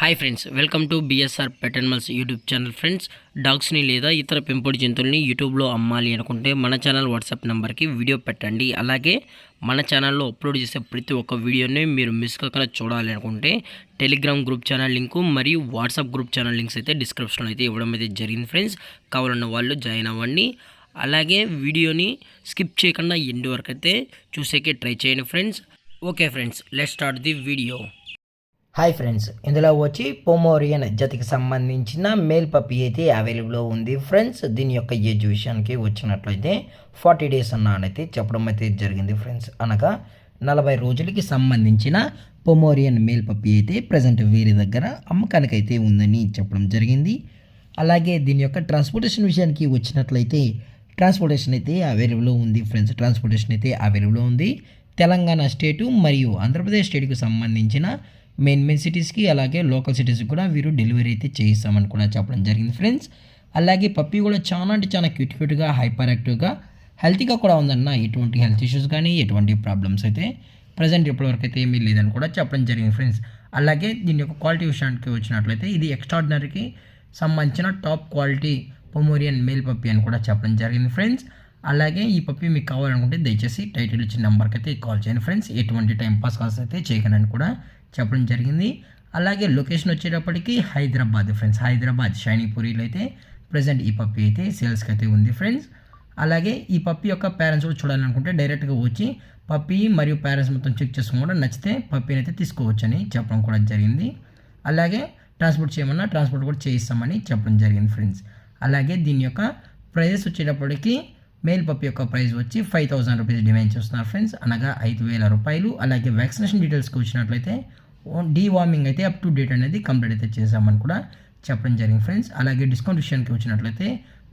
Hi friends, welcome to BSR pet animals YouTube channel. Friends, డాగ్స్ని లేదా ఇతర పెంపుడు జంతువుల్ని యూట్యూబ్లో అమ్మాలి అనుకుంటే మన ఛానల్ వాట్సాప్ నెంబర్కి వీడియో పెట్టండి. అలాగే మన ఛానల్లో అప్లోడ్ చేసే ప్రతి ఒక్క వీడియోని మీరు మిస్ కాకుండా చూడాలి అనుకుంటే టెలిగ్రామ్ గ్రూప్ ఛానల్ లింకు మరియు వాట్సాప్ గ్రూప్ ఛానల్ లింక్స్ అయితే డిస్క్రిప్షన్లో అయితే ఇవ్వడం అయితే జరిగింది. ఫ్రెండ్స్, కావాలన్న వాళ్ళు జాయిన్ అవ్వండి. అలాగే వీడియోని స్కిప్ చేయకుండా ఎండ్ వరకు అయితే చూసేకే ట్రై చేయండి friends. Okay friends, let's start the video. Hi friends, ఇందులో వచ్చి పొమోరియన్ జతికి సంబంధించిన మేల్ పప్పీ అయితే అవైలబుల్లో ఉంది ఫ్రెండ్స్. దీని యొక్క ఏజ్ విషయానికి వచ్చినట్లయితే 40 డేస్ అన్నానైతే చెప్పడం అయితే జరిగింది ఫ్రెండ్స్. అనగా 40 రోజులకి సంబంధించిన పొమోరియన్ మేల్ పప్పీ అయితే ప్రజెంట్ వీరి దగ్గర అమ్మకానికి అయితే ఉందని చెప్పడం జరిగింది. అలాగే దీని యొక్క ట్రాన్స్పోర్టేషన్ విషయానికి వచ్చినట్లయితే ట్రాన్స్పోర్టేషన్ అయితే అవైలబుల్లో ఉంది ఫ్రెండ్స్. ట్రాన్స్పోర్టేషన్ అయితే అవైలబుల్లో ఉంది. తెలంగాణ స్టేటు మరియు ఆంధ్రప్రదేశ్ స్టేట్కి సంబంధించిన మెయిన్ సిటీస్కి అలాగే లోకల్ సిటీస్కి కూడా వీరు డెలివరీ అయితే చేయిస్తామని కూడా చెప్పడం జరిగింది ఫ్రెండ్స్. అలాగే పప్పీ కూడా చాలా అంటే చాలా క్యూట్గా హైపర్ యాక్టివ్గా హెల్తీగా కూడా ఉందన్న. ఎటువంటి హెల్త్ ఇష్యూస్ కానీ ఎటువంటి ప్రాబ్లమ్స్ అయితే ప్రజెంట్ ఇప్పటివరకు అయితే ఏమీ లేదని కూడా చెప్పడం జరిగింది ఫ్రెండ్స్. అలాగే దీని యొక్క క్వాలిటీ విషయానికి వచ్చినట్లయితే ఇది ఎక్స్ట్రాడినరీకి సంబంధించిన top quality Pomeranian male puppy అని కూడా చెప్పడం జరిగింది ఫ్రెండ్స్. అలాగే ఈ పప్పీ మీకు కావాలనుకుంటే దయచేసి టైటిల్ ఇచ్చిన నెంబర్కి అయితే కాల్ చేయండి ఫ్రెండ్స్. ఎటువంటి టైంపాస్ కాల్స్ అయితే చేయకండి కూడా చెప్పడం జరిగింది. అలాగే లొకేషన్ వచ్చేటప్పటికి హైదరాబాద్ ఫ్రెండ్స్. హైదరాబాద్ షైనీపూరిలో అయితే ప్రజెంట్ ఈ పప్పీ అయితే సేల్స్కి అయితే ఉంది ఫ్రెండ్స్. అలాగే ఈ పప్పీ యొక్క పేరెంట్స్ కూడా చూడాలనుకుంటే డైరెక్ట్గా వచ్చి పప్పీ మరియు పేరెంట్స్ మొత్తం చెక్ చేసుకుని కూడా నచ్చితే పప్పీని అయితే తీసుకోవచ్చని చెప్పడం కూడా జరిగింది. అలాగే ట్రాన్స్పోర్ట్ చేయమన్నా ట్రాన్స్పోర్ట్ కూడా చేయిస్తామని చెప్పడం జరిగింది ఫ్రెండ్స్. అలాగే దీని యొక్క ప్రైజెస్ వచ్చేటప్పటికి మేల్ పప్పీ యొక్క ప్రైస్ వచ్చి 5000 రూపీస్ డిమాండ్ చేస్తున్నారు ఫ్రెండ్స్, అనగా 5000 రూపాయలు. అలాగే వ్యాక్సినేషన్ డీటెయిల్స్కి వచ్చినట్లయితే డీవార్మింగ్ అయితే అప్ టు డేట్ అనేది కంప్లీట్ అయితే చేసామని కూడా చెప్పడం జరిగింది ఫ్రెండ్స్. అలాగే డిస్కౌంట్ విషయానికి వచ్చినట్లయితే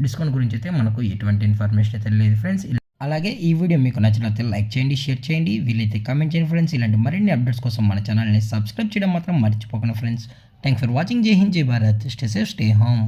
డిస్కౌంట్ గురించి అయితే మనకు ఎటువంటి ఇన్ఫర్మేషన్ అయితే లేదు ఫ్రెండ్స్. అలాగే ఈ వీడియో మీకు నచ్చినట్లయితే లైక్ చేయండి, షేర్ చేయండి, వీలైతే కామెంట్ చేయండి ఫ్రెండ్స్. ఇలాంటి మరిన్ని అప్డేట్స్ కోసం మన ఛానల్ని సబ్స్క్రైబ్ చేయడం మాత్రం మర్చిపోకండి ఫ్రెండ్స్. Thanks for watching. జై హింద్, జై Bharat. Stay safe, stay home.